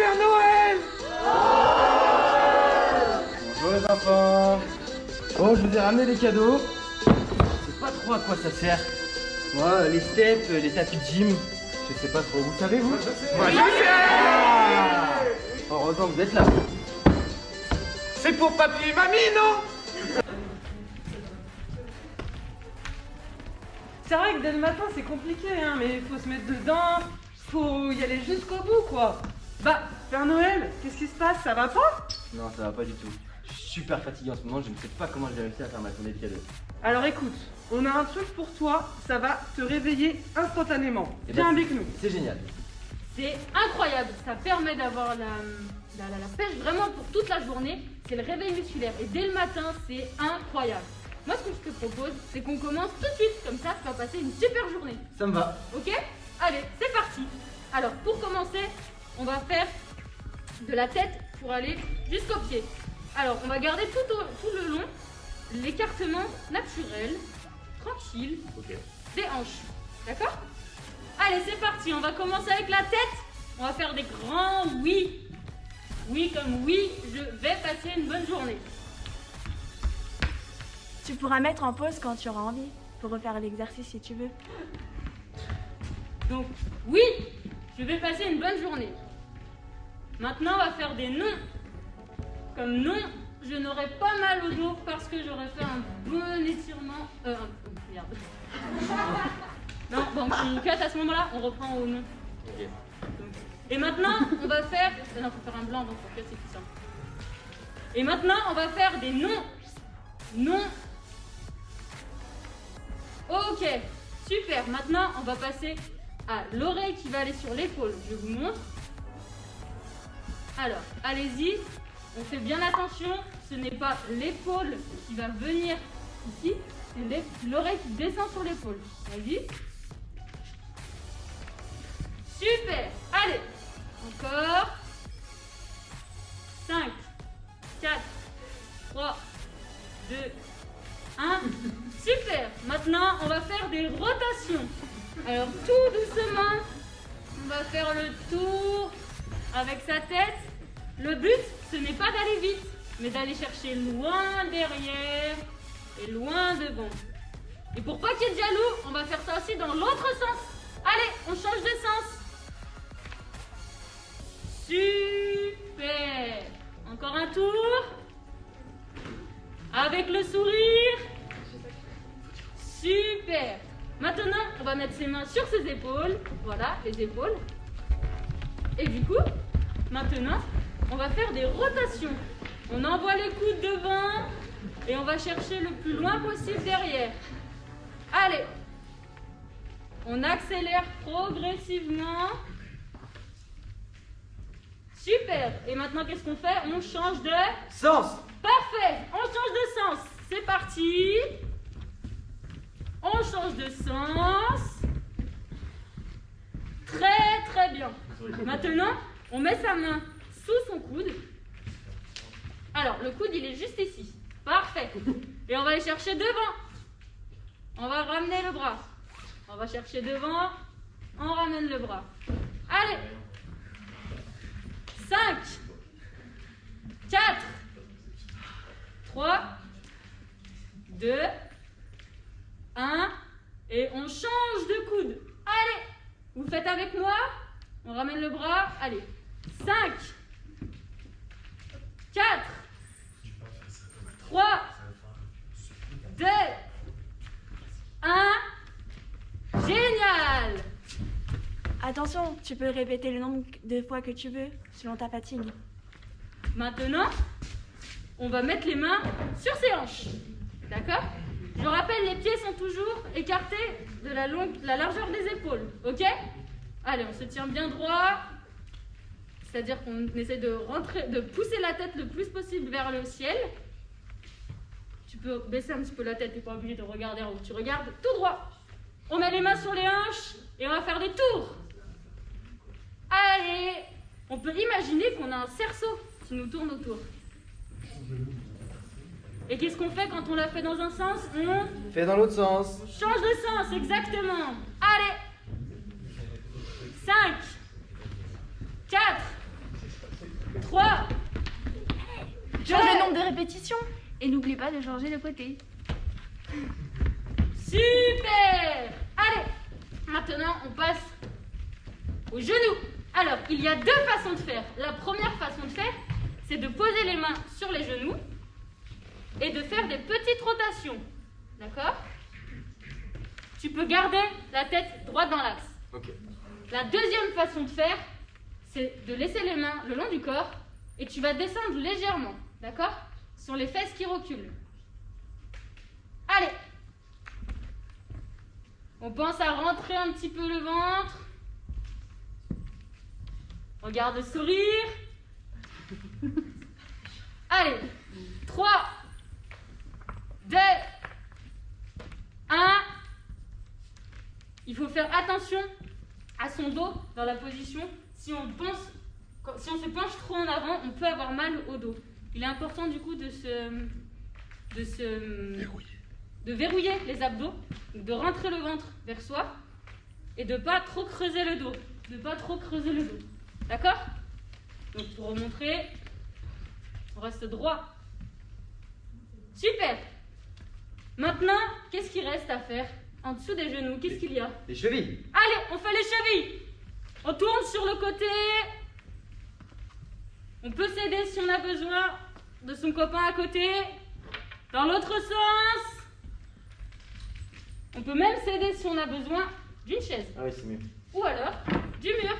Père Noël! Bonjour les enfants. Oh, je vous ai ramené des cadeaux. Je sais pas trop à quoi ça sert. Moi, les steps, les tapis de gym, je sais pas trop. Vous savez, vous? Moi je sais! Heureusement que vous êtes là. C'est pour papy et mamie, non? C'est vrai que dès le matin c'est compliqué, hein, mais il faut se mettre dedans, faut y aller jusqu'au bout, quoi. Bah, Père Noël, qu'est-ce qui se passe? Ça va pas? Non, ça va pas du tout. Je suis super fatigué en ce moment, je ne sais pas comment j'ai réussi à faire ma tournée de cadeaux. Alors écoute, on a un truc pour toi, ça va te réveiller instantanément. Eh ben, Viens avec nous. C'est génial. C'est incroyable, ça permet d'avoir la pêche vraiment pour toute la journée. C'est le réveil musculaire et dès le matin, c'est incroyable. Moi, ce que je te propose, c'est qu'on commence tout de suite, comme ça tu vas passer une super journée. Ça me va. Ok? Allez, c'est parti. Alors, pour commencer, on va faire de la tête pour aller jusqu'aux pieds. Alors, on va garder tout le long l'écartement naturel, tranquille, des hanches. D'accord? Allez, c'est parti. On va commencer avec la tête. On va faire des grands oui. Oui comme oui, je vais passer une bonne journée. Tu pourras mettre en pause quand tu auras envie pour refaire l'exercice si tu veux. Donc, oui, je vais passer une bonne journée. Maintenant, on va faire des non. Comme non, je n'aurai pas mal au dos parce que j'aurai fait un bon étirement. Merde. Non, bon, on cut à ce moment-là, on reprend au non. Ok. Et maintenant, on va faire. Non, faut faire un blanc, donc pour cut, c'est plus simple. Et maintenant, on va faire des non. Non. Ok, super. Maintenant, on va passer à l'oreille qui va aller sur l'épaule. Je vous montre. Alors, allez-y. On fait bien attention. Ce n'est pas l'épaule qui va venir ici. C'est l'oreille qui descend sur l'épaule. Vas-y. Super. Allez. Encore. 5, 4, 3, 2, 1. Super. Maintenant, on va faire des rotations. Alors, tout doucement, on va faire le tour avec sa tête. Le but, ce n'est pas d'aller vite, mais d'aller chercher loin derrière et loin devant. Et pour pas qu'il y ait de jaloux, on va faire ça aussi dans l'autre sens. Allez, on change de sens. Super. Encore un tour. Avec le sourire. Super. Maintenant, on va mettre ses mains sur ses épaules. Voilà, les épaules. Et du coup, maintenant, on va faire des rotations. On envoie les coudes devant et on va chercher le plus loin possible derrière. Allez. On accélère progressivement. Super. Et maintenant, qu'est-ce qu'on fait? On change de Sens. Parfait. On change de sens. C'est parti. On change de sens. Très très bien. Maintenant, on met sa main sous son coude. Alors, le coude, il est juste ici. Parfait. Et on va aller chercher devant. On va ramener le bras. On va chercher devant. On ramène le bras. Allez. 5, 4, 3, 2, 1. Et on change de coude. Allez. Vous faites avec moi. On ramène le bras. Allez. 5, 4, 3, 2, 1. Génial! Attention, tu peux répéter le nombre de fois que tu veux, selon ta fatigue. Maintenant, on va mettre les mains sur ses hanches. D'accord? Je rappelle, les pieds sont toujours écartés de la largeur des épaules. Ok? Allez, on se tient bien droit. C'est-à-dire qu'on essaie de pousser la tête le plus possible vers le ciel. Tu peux baisser un petit peu la tête, tu n'es pas obligé de regarder en haut. Tu regardes tout droit. On met les mains sur les hanches et on va faire des tours. Allez! On peut imaginer qu'on a un cerceau qui nous tourne autour. Et qu'est-ce qu'on fait quand on l'a fait dans un sens? On Fais dans l'autre sens. change de sens, exactement. Allez! 5, 4, répétitions. Et n'oublie pas de changer de côté. Super! Allez, maintenant on passe aux genoux. Alors, il y a deux façons de faire. La première façon de faire, c'est de poser les mains sur les genoux et de faire des petites rotations. D'accord? Tu peux garder la tête droite dans l'axe. Ok. La deuxième façon de faire, c'est de laisser les mains le long du corps et tu vas descendre légèrement. D'accord? Sur les fesses qui reculent. Allez! On pense à rentrer un petit peu le ventre. Regarde le sourire. Allez, 3, 2, 1. Il faut faire attention à son dos dans la position. Si on se penche trop en avant, on peut avoir mal au dos. Il est important du coup de verrouiller les abdos, de rentrer le ventre vers soi et de pas trop creuser le dos. D'accord? Donc pour remontrer, on reste droit. Super! Maintenant, qu'est-ce qu'il reste à faire? En dessous des genoux, qu'est-ce qu'il y a? Les chevilles. Allez, on fait les chevilles. On tourne sur le côté. On peut s'aider si on a besoin de son copain à côté. Dans l'autre sens. On peut même s'aider si on a besoin d'une chaise. Ah oui, c'est mieux. Ou alors du mur.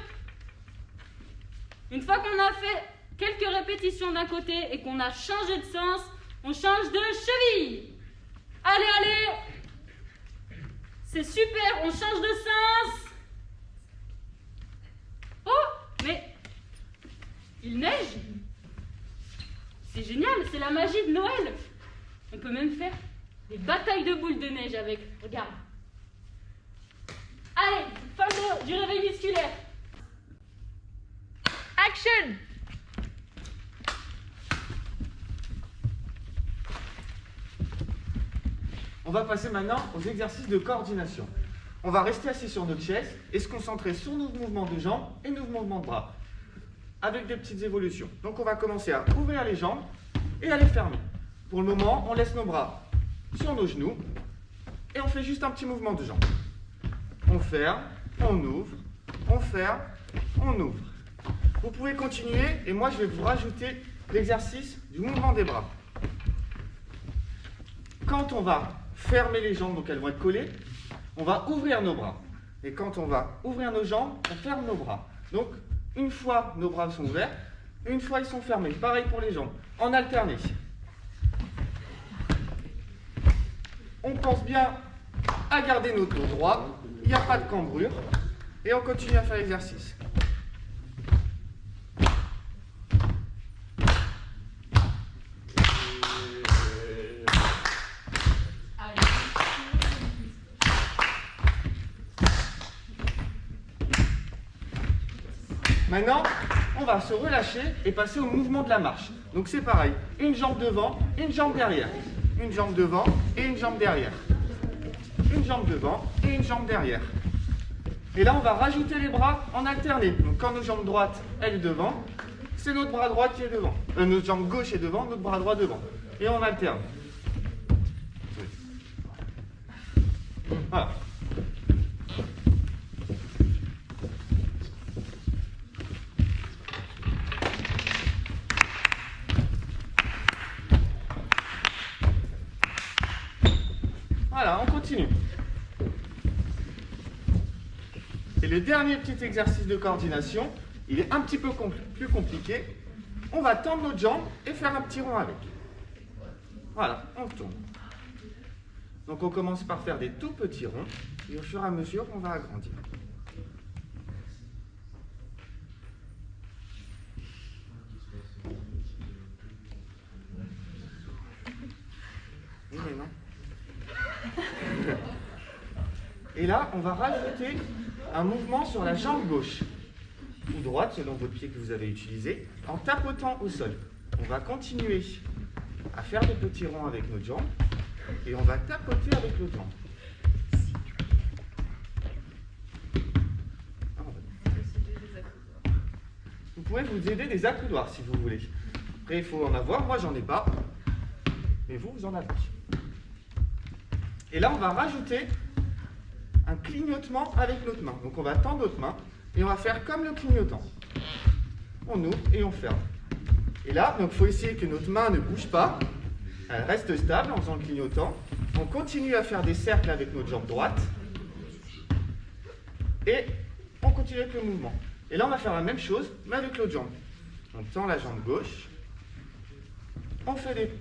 Une fois qu'on a fait quelques répétitions d'un côté et qu'on a changé de sens, on change de cheville. Allez, allez. C'est super, on change de sens. Oh, mais il neige. C'est génial, c'est la magie de Noël. On peut même faire des batailles de boules de neige avec. Regarde. Allez, fin du réveil musculaire. Action! On va passer maintenant aux exercices de coordination. On va rester assis sur notre chaise et se concentrer sur nos mouvements de jambes et nos mouvements de bras, avec des petites évolutions. Donc on va commencer à ouvrir les jambes et à les fermer. Pour le moment, on laisse nos bras sur nos genoux et on fait juste un petit mouvement de jambes. On ferme, on ouvre, on ferme, on ouvre. Vous pouvez continuer et moi je vais vous rajouter l'exercice du mouvement des bras. Quand on va fermer les jambes, donc elles vont être collées, on va ouvrir nos bras. Et quand on va ouvrir nos jambes, on ferme nos bras. Donc, une fois nos bras sont ouverts, une fois ils sont fermés. Pareil pour les jambes, en alterné. On pense bien à garder notre dos droit, il n'y a pas de cambrure, et on continue à faire l'exercice. Maintenant, on va se relâcher et passer au mouvement de la marche. Donc c'est pareil, une jambe devant, une jambe derrière. Une jambe devant et une jambe derrière. Une jambe devant et une jambe derrière. Et là, on va rajouter les bras en alterné. Donc quand notre jambe droite, elle est devant, c'est notre bras droit qui est devant. Notre jambe gauche est devant, notre bras droit devant. Et on alterne. Voilà. Voilà, on continue. Et le dernier petit exercice de coordination, il est un petit peu plus compliqué. On va tendre notre jambe et faire un petit rond avec. Voilà, on tourne. Donc on commence par faire des tout petits ronds, et au fur et à mesure, on va agrandir. Oui, mais non. Et là, on va rajouter un mouvement sur la jambe gauche ou droite, selon votre pied que vous avez utilisé, en tapotant au sol. On va continuer à faire des petits ronds avec notre jambe et on va tapoter avec l'autre jambe. Vous pouvez vous aider des accoudoirs si vous voulez. Après, il faut en avoir. Moi, j'en ai pas. mais vous, vous en avez. Et là, on va rajouter un clignotement avec notre main. Donc on va tendre notre main et on va faire comme le clignotant. On ouvre et on ferme. Et là, il faut essayer que notre main ne bouge pas. Elle reste stable en faisant le clignotant. On continue à faire des cercles avec notre jambe droite. Et on continue avec le mouvement. Et là, on va faire la même chose, mais avec l'autre jambe. On tend la jambe gauche. On fait des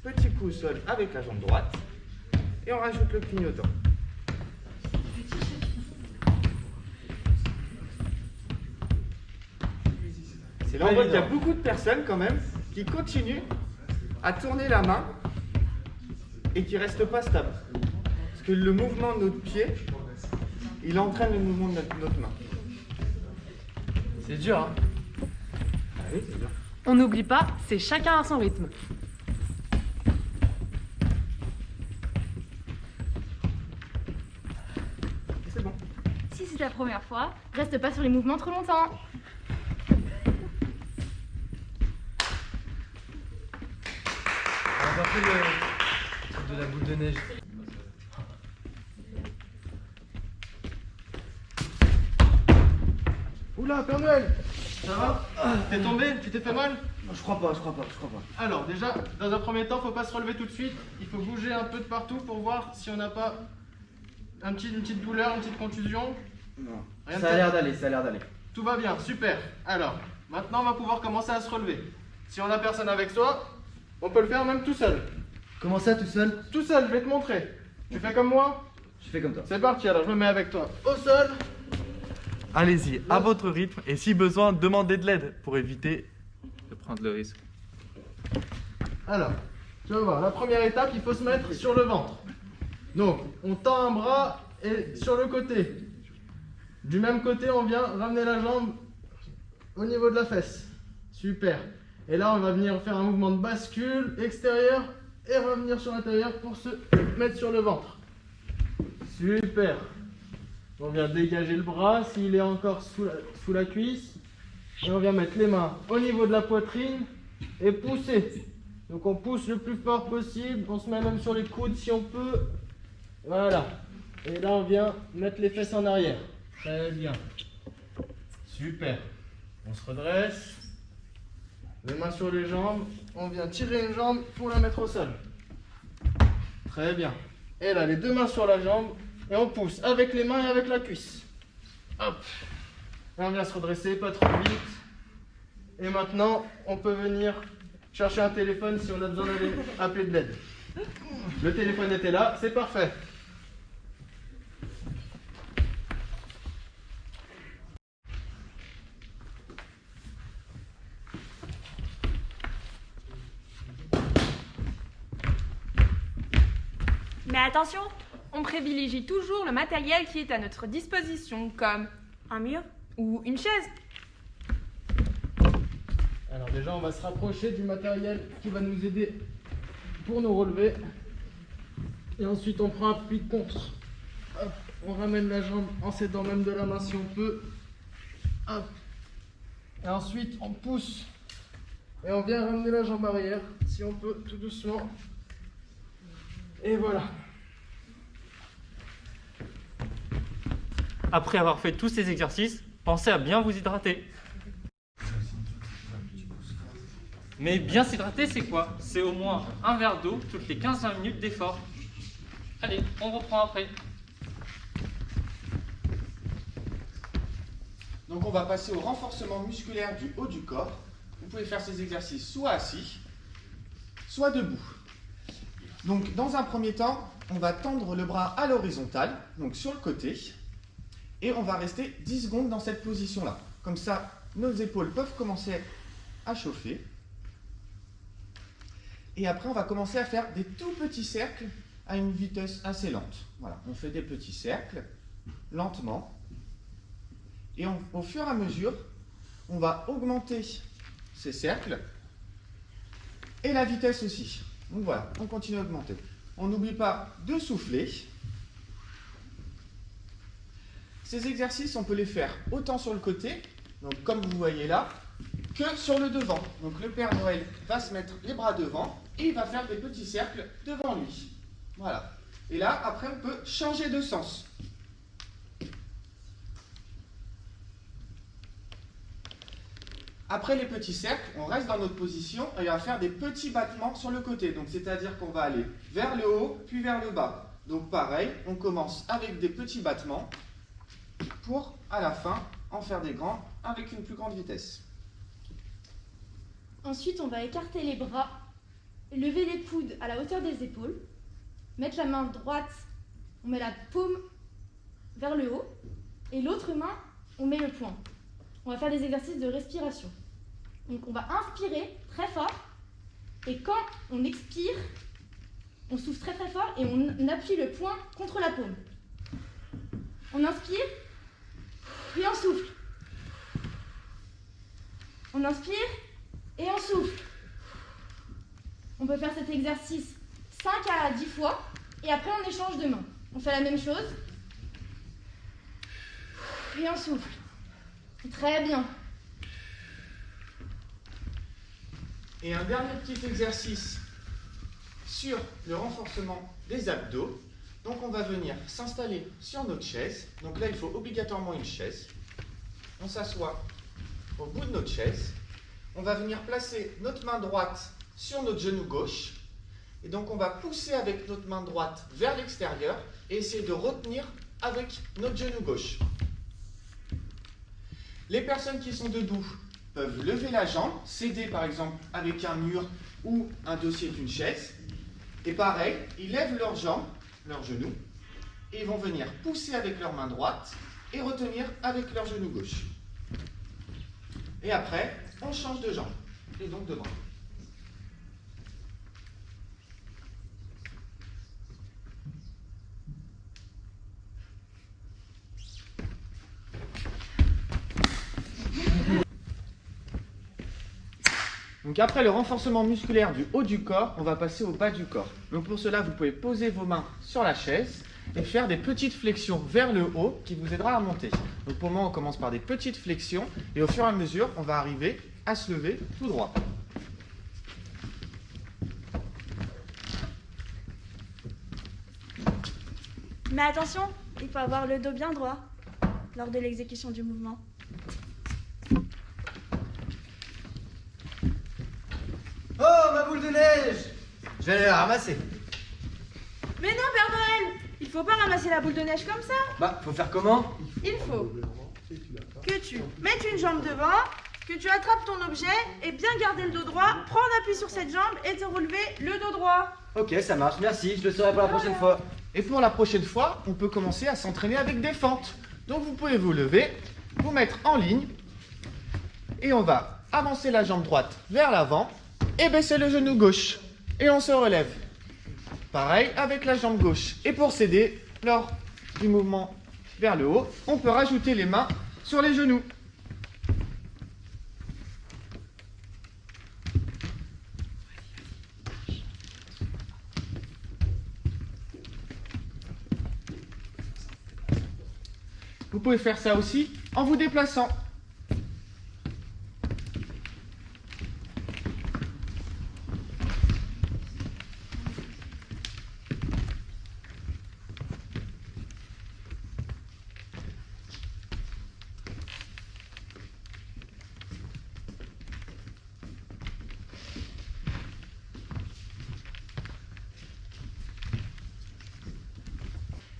petits coups au sol avec la jambe droite. Et on rajoute le clignotant. C'est là on voit qu'il y a beaucoup de personnes quand même qui continuent à tourner la main et qui ne restent pas stables. Parce que le mouvement de notre pied, il entraîne le mouvement de notre main. C'est dur, hein? Ah oui, c'est dur. On n'oublie pas, c'est chacun à son rythme. C'est bon. Si c'est ta première fois, reste pas sur les mouvements trop longtemps. On va faire le truc de la boule de neige. Oula, Père Noël, ça va? T'es tombé? Tu t'es fait mal? Je crois pas. Alors déjà, dans un premier temps, faut pas se relever tout de suite. Il faut bouger un peu de partout pour voir si on n'a pas une petite douleur, une petite contusion. Non. Rien de Ça a tel. l'air d'aller, ça a l'air d'aller. Tout va bien, super. Alors, maintenant on va pouvoir commencer à se relever. Si on n'a personne avec soi, on peut le faire même tout seul. Comment ça, tout seul? Tout seul, je vais te montrer. Tu fais comme moi? Je fais comme toi. C'est parti, alors je me mets avec toi au sol. Allez-y, à votre rythme, et si besoin, demandez de l'aide pour éviter de prendre le risque. Alors, tu vas voir, la première étape, il faut se mettre sur le ventre. Donc, on tend un bras et sur le côté. Du même côté, on vient ramener la jambe au niveau de la fesse. Super. Et là, on va venir faire un mouvement de bascule extérieur et revenir sur l'intérieur pour se mettre sur le ventre. Super. On vient dégager le bras s'il est encore sous la cuisse. Et on vient mettre les mains au niveau de la poitrine et pousser. Donc on pousse le plus fort possible. On se met même sur les coudes si on peut. Voilà. Et là on vient mettre les fesses en arrière. Très bien. Super. On se redresse. Les mains sur les jambes. On vient tirer une jambe pour la mettre au sol. Très bien. Et là les deux mains sur la jambe. Et on pousse avec les mains et avec la cuisse. Hop. Et on vient se redresser, pas trop vite. Et maintenant, on peut venir chercher un téléphone si on a besoin d'aller appeler de l'aide. Le téléphone était là, c'est parfait. Mais attention, On privilégie toujours le matériel qui est à notre disposition, comme un mur. ou une chaise. Alors déjà, on va se rapprocher du matériel qui va nous aider pour nous relever. Et ensuite, on prend appui contre. Hop, on ramène la jambe en s'aidant même de la main si on peut. Hop. Et ensuite, on pousse. Et on vient ramener la jambe arrière, si on peut, tout doucement. Et voilà. Après avoir fait tous ces exercices, pensez à bien vous hydrater. Mais bien s'hydrater, c'est quoi? C'est au moins un verre d'eau toutes les 15-20 minutes d'effort. Allez, on reprend après. Donc on va passer au renforcement musculaire du haut du corps. Vous pouvez faire ces exercices soit assis, soit debout. Donc dans un premier temps, on va tendre le bras à l'horizontale, donc sur le côté, et on va rester 10 secondes dans cette position-là. Comme ça, nos épaules peuvent commencer à chauffer. Et après, on va commencer à faire des tout petits cercles à une vitesse assez lente. Voilà, on fait des petits cercles, lentement. Et au fur et à mesure, on va augmenter ces cercles et la vitesse aussi. Donc voilà, on continue à augmenter. On n'oublie pas de souffler. Ces exercices, on peut les faire autant sur le côté, donc comme vous voyez là, que sur le devant. Donc le Père Noël va se mettre les bras devant et il va faire des petits cercles devant lui. Voilà. Et là, après, on peut changer de sens. Après les petits cercles, on reste dans notre position et on va faire des petits battements sur le côté. Donc c'est-à-dire qu'on va aller vers le haut, puis vers le bas. Donc pareil, on commence avec des petits battements pour, à la fin, en faire des grands avec une plus grande vitesse. Ensuite, on va écarter les bras, lever les coudes à la hauteur des épaules, mettre la main droite, on met la paume vers le haut, et l'autre main, on met le poing. On va faire des exercices de respiration. Donc on va inspirer très fort, et quand on expire, on souffle très très fort et on appuie le poing contre la paume. On inspire, puis on souffle. On inspire et on souffle. On peut faire cet exercice 5 à 10 fois, et après on échange de main. On fait la même chose, puis on souffle. Très bien. Et un dernier petit exercice sur le renforcement des abdos. Donc on va venir s'installer sur notre chaise. Donc là, il faut obligatoirement une chaise. On s'assoit au bout de notre chaise. On va venir placer notre main droite sur notre genou gauche. Et donc on va pousser avec notre main droite vers l'extérieur et essayer de retenir avec notre genou gauche. Les personnes qui sont debout peuvent lever la jambe, s'aider par exemple avec un mur ou un dossier d'une chaise. Et pareil, ils lèvent leurs jambes, leurs genoux, et ils vont venir pousser avec leur main droite et retenir avec leur genou gauche. Et après, on change de jambe, et donc de bras. Donc après le renforcement musculaire du haut du corps, on va passer au bas du corps. Donc pour cela, vous pouvez poser vos mains sur la chaise et faire des petites flexions vers le haut qui vous aidera à monter. Donc pour le moment, on commence par des petites flexions et au fur et à mesure, on va arriver à se lever tout droit. Mais attention, il faut avoir le dos bien droit lors de l'exécution du mouvement. Oh, ma boule de neige! Je vais aller la ramasser. Mais non, Père Noël, il faut pas ramasser la boule de neige comme ça. Bah, faut faire comment? Il faut que tu mettes une jambe devant, que tu attrapes ton objet et bien garder le dos droit, prendre appui sur cette jambe et te relever le dos droit. Ok, ça marche, merci, je le saurai pour la prochaine fois. Et pour la prochaine fois, on peut commencer à s'entraîner avec des fentes. Donc vous pouvez vous lever, vous mettre en ligne, et on va avancer la jambe droite vers l'avant, et baisser le genou gauche. Et on se relève. Pareil avec la jambe gauche. Et pour s'aider, lors du mouvement vers le haut, on peut rajouter les mains sur les genoux. Vous pouvez faire ça aussi en vous déplaçant.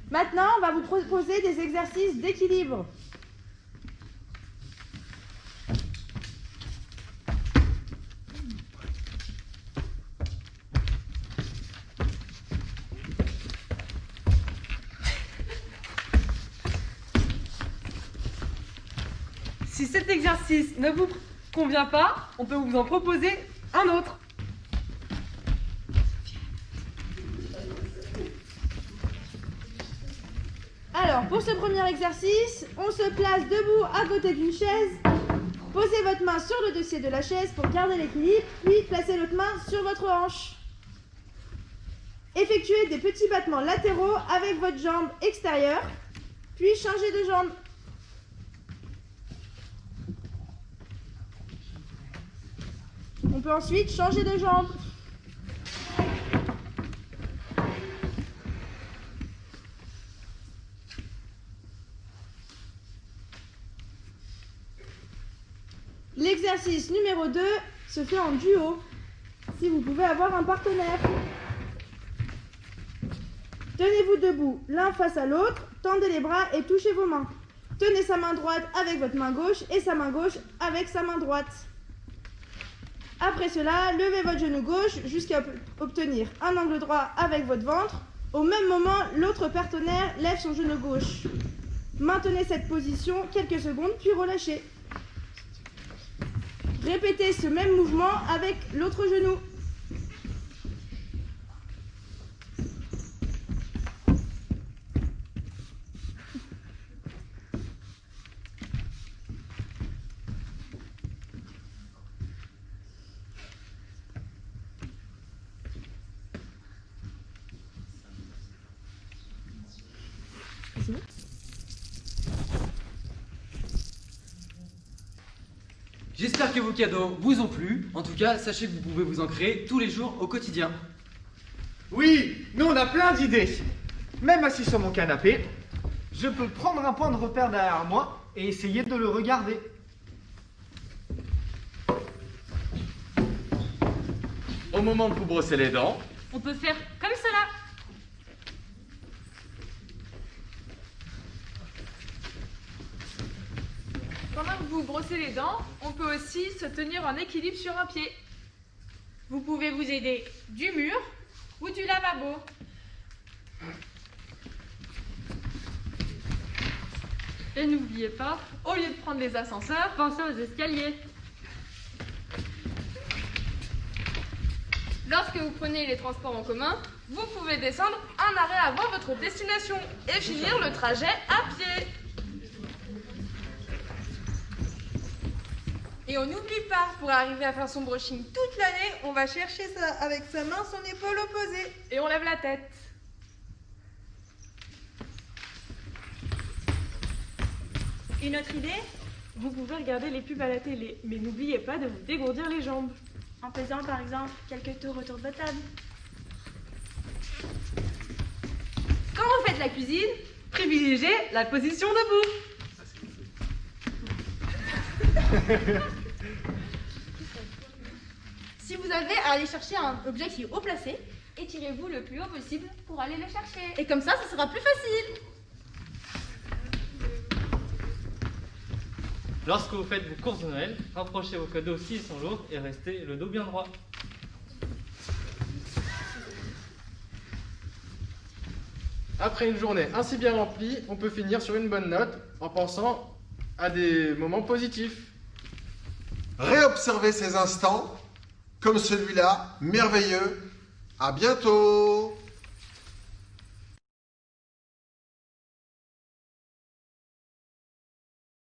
Maintenant, on va vous proposer des exercices d'équilibre. Si cet exercice ne vous convient pas, on peut vous en proposer un autre. Alors, pour ce premier exercice, on se place debout à côté d'une chaise. Posez votre main sur le dossier de la chaise pour garder l'équilibre, puis placez l'autre main sur votre hanche. Effectuez des petits battements latéraux avec votre jambe extérieure, puis changez de jambe. On peut ensuite changer de jambe. L'exercice numéro 2 se fait en duo, si vous pouvez avoir un partenaire. Tenez-vous debout l'un face à l'autre, tendez les bras et touchez vos mains. Tenez sa main droite avec votre main gauche et sa main gauche avec sa main droite. Après cela, levez votre genou gauche jusqu'à obtenir un angle droit avec votre ventre. Au même moment, l'autre partenaire lève son genou gauche. Maintenez cette position quelques secondes puis relâchez. Répétez ce même mouvement avec l'autre genou. J'espère que vos cadeaux vous ont plu. En tout cas, sachez que vous pouvez vous en créer tous les jours au quotidien. Oui, nous on a plein d'idées. Même assis sur mon canapé, je peux prendre un point de repère derrière moi et essayer de le regarder. Au moment de vous brosser les dents, On peut faire comme cela. Pendant que vous brossez les dents, on peut aussi se tenir en équilibre sur un pied. Vous pouvez vous aider du mur ou du lavabo. Et n'oubliez pas, Au lieu de prendre les ascenseurs, pensez aux escaliers. Lorsque vous prenez les transports en commun, vous pouvez descendre un arrêt avant votre destination et finir le trajet à pied. Et on n'oublie pas, pour arriver à faire son brushing toute l'année, on va chercher ça avec sa main son épaule opposée. Et on lève la tête. Une autre idée? Vous pouvez regarder les pubs à la télé, mais n'oubliez pas de vous dégourdir les jambes. En faisant par exemple quelques tours autour de votre table. Quand vous faites la cuisine, privilégiez la position debout. si vous avez à aller chercher un objet qui est haut placé, étirez-vous le plus haut possible pour aller le chercher. Et comme ça sera plus facile. Lorsque vous faites vos courses de Noël, rapprochez vos cadeaux s'ils sont lourds et restez le dos bien droit. Après une journée ainsi bien remplie, on peut finir sur une bonne note en pensant à des moments positifs. Réobservez ces instants, comme celui-là, merveilleux. À bientôt!